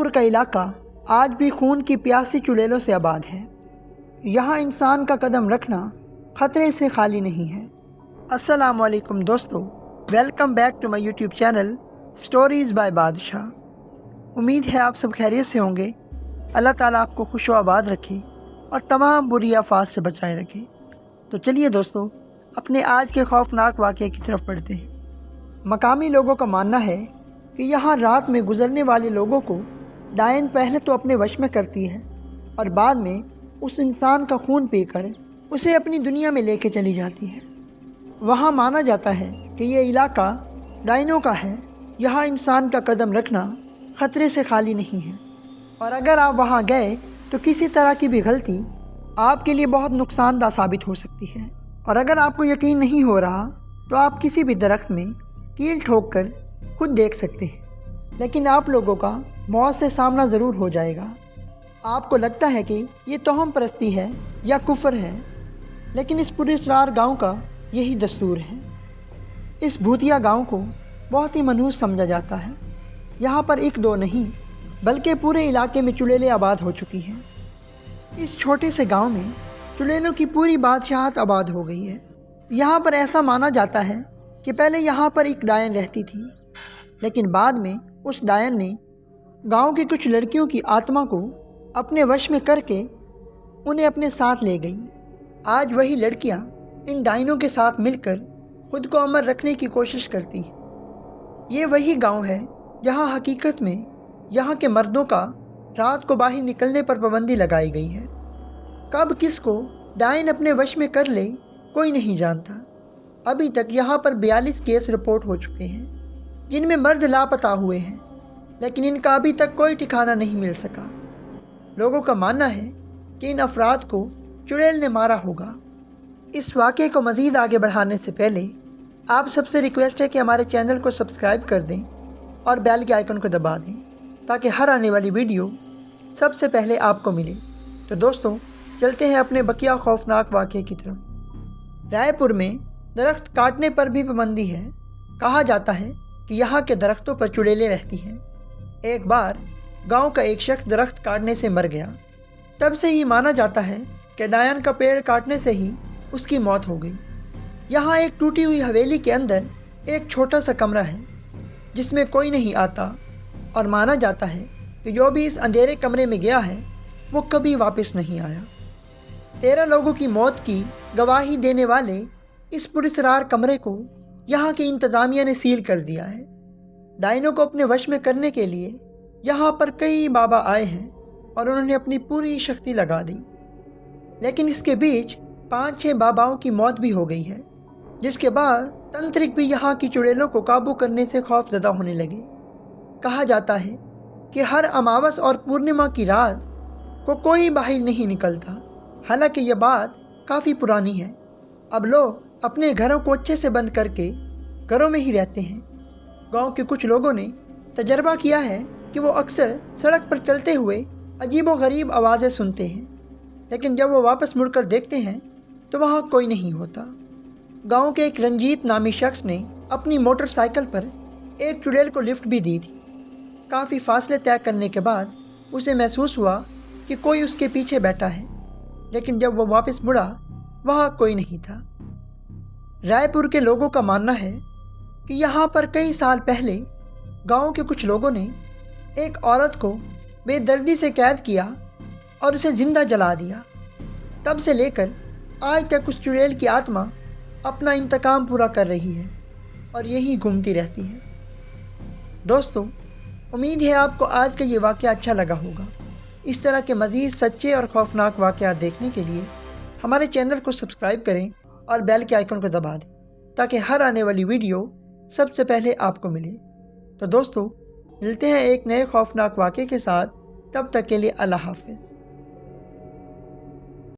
پور کا علاقہ آج بھی خون کی پیاسی چڑیلوں سے آباد ہے۔ یہاں انسان کا قدم رکھنا خطرے سے خالی نہیں ہے۔ السلام علیکم دوستو، welcome back to my YouTube channel stories by Badshah. امید ہے آپ سب خیریت سے ہوں گے۔ اللہ تعالیٰ آپ کو خوش و آباد رکھے اور تمام بری آفات سے بچائے رکھے۔ تو چلیے دوستو، اپنے آج کے خوفناک واقعے کی طرف بڑھتے ہیں۔ مقامی لوگوں کا ماننا ہے کہ یہاں رات میں گزرنے والے لوگوں کو ڈائن پہلے تو اپنے وش میں کرتی ہے اور بعد میں اس انسان کا خون پی کر اسے اپنی دنیا میں لے کے چلی جاتی ہے۔ وہاں مانا جاتا ہے کہ یہ علاقہ ڈائنوں کا ہے۔ یہاں انسان کا قدم رکھنا خطرے سے خالی نہیں ہے، اور اگر آپ وہاں گئے تو کسی طرح کی بھی غلطی آپ کے لیے بہت نقصان دہ ثابت ہو سکتی ہے۔ اور اگر آپ کو یقین نہیں ہو رہا تو آپ کسی بھی درخت میں کیل ٹھوک کر خود دیکھ سکتے ہیں، لیکن آپ لوگوں کا موت سے سامنا ضرور ہو جائے گا۔ آپ کو لگتا ہے کہ یہ توہم پرستی ہے یا کفر ہے، لیکن اس پراسرار گاؤں کا یہی دستور ہے۔ اس بھوتیا گاؤں کو بہت ہی منحوس سمجھا جاتا ہے۔ یہاں پر ایک دو نہیں بلکہ پورے علاقے میں چڑیلیں آباد ہو چکی ہیں۔ اس چھوٹے سے گاؤں میں چڑیلوں کی پوری بادشاہت آباد ہو گئی ہے۔ یہاں پر ایسا مانا جاتا ہے کہ پہلے یہاں پر ایک ڈائن رہتی تھی، لیکن بعد میں اس ڈائن نے گاؤں کی کچھ لڑکیوں کی آتما کو اپنے وش میں کر کے انہیں اپنے ساتھ لے گئی۔ آج وہی لڑکیاں ان ڈائنوں کے ساتھ مل کر خود کو امر رکھنے کی کوشش کرتی ہیں۔ یہ وہی گاؤں ہے جہاں حقیقت میں یہاں کے مردوں کا رات کو باہر نکلنے پر پابندی لگائی گئی ہے۔ کب کس کو ڈائن اپنے وش میں کر لے کوئی نہیں جانتا۔ ابھی تک یہاں پر 42 کیس رپورٹ ہو چکے ہیں جن میں مرد لاپتہ ہوئے ہیں، لیکن ان کا ابھی تک کوئی ٹھکانہ نہیں مل سکا۔ لوگوں کا ماننا ہے کہ ان افراد کو چڑیل نے مارا ہوگا۔ اس واقعے کو مزید آگے بڑھانے سے پہلے آپ سب سے ریکویسٹ ہے کہ ہمارے چینل کو سبسکرائب کر دیں اور بیل کے آئیکن کو دبا دیں تاکہ ہر آنے والی ویڈیو سب سے پہلے آپ کو ملے۔ تو دوستو، چلتے ہیں اپنے بقیہ خوفناک واقعے کی طرف۔ رائے پور میں درخت کاٹنے پر بھی پابندی ہے۔ کہا جاتا ہے کہ یہاں کے درختوں پر چڑیلیں رہتی ہیں۔ ایک بار گاؤں کا ایک شخص درخت کاٹنے سے مر گیا۔ تب سے ہی مانا جاتا ہے کہ ڈائن کا پیڑ کاٹنے سے ہی اس کی موت ہو گئی۔ یہاں ایک ٹوٹی ہوئی حویلی کے اندر ایک چھوٹا سا کمرہ ہے جس میں کوئی نہیں آتا، اور مانا جاتا ہے کہ جو بھی اس اندھیرے کمرے میں گیا ہے وہ کبھی واپس نہیں آیا۔ 13 لوگوں کی موت کی گواہی دینے والے اس پراسرار کمرے کو یہاں کی انتظامیہ نے سیل کر دیا ہے۔ ڈائنوں کو اپنے وش میں کرنے کے لیے یہاں پر کئی بابا آئے ہیں اور انہوں نے اپنی پوری شکتی لگا دی، لیکن اس کے بیچ 5-6 باباؤں کی موت بھی ہو گئی ہے، جس کے بعد تنترک بھی یہاں کی چڑیلوں کو قابو کرنے سے خوف زدہ ہونے لگے۔ کہا جاتا ہے کہ ہر اماوس اور پورنیما کی رات کو کوئی باہر نہیں نکلتا۔ حالانکہ یہ بات کافی پرانی ہے۔ اب لوگ اپنے گھروں کو اچھے سے بند کر کے گھروں میں ہی رہتے ہیں۔ گاؤں کے کچھ لوگوں نے تجربہ کیا ہے کہ وہ اکثر سڑک پر چلتے ہوئے عجیب و غریب آوازیں سنتے ہیں، لیکن جب وہ واپس مڑ کر دیکھتے ہیں تو وہاں کوئی نہیں ہوتا۔ گاؤں کے ایک رنجیت نامی شخص نے اپنی موٹر سائیکل پر ایک چڑیل کو لفٹ بھی دی تھی۔ کافی فاصلے طے کرنے کے بعد اسے محسوس ہوا کہ کوئی اس کے پیچھے بیٹھا ہے، لیکن جب وہ واپس مڑا وہاں کوئی نہیں تھا۔ رائے پور کے لوگوں کا ماننا ہے کہ یہاں پر کئی سال پہلے گاؤں کے کچھ لوگوں نے ایک عورت کو بے دردی سے قید کیا اور اسے زندہ جلا دیا۔ تب سے لے کر آج تک اس چڑیل کی آتما اپنا انتقام پورا کر رہی ہے اور یہی گھومتی رہتی ہے۔ دوستو، امید ہے آپ کو آج کا یہ واقعہ اچھا لگا ہوگا۔ اس طرح کے مزید سچے اور خوفناک واقعات دیکھنے کے لیے ہمارے چینل کو سبسکرائب کریں اور بیل کے آئیکن کو دبا دیں تاکہ ہر آنے والی ویڈیو سب سے پہلے آپ کو ملے۔ تو دوستو، ملتے ہیں ایک نئے خوفناک واقعے کے ساتھ، تب تک کے لیے اللہ حافظ۔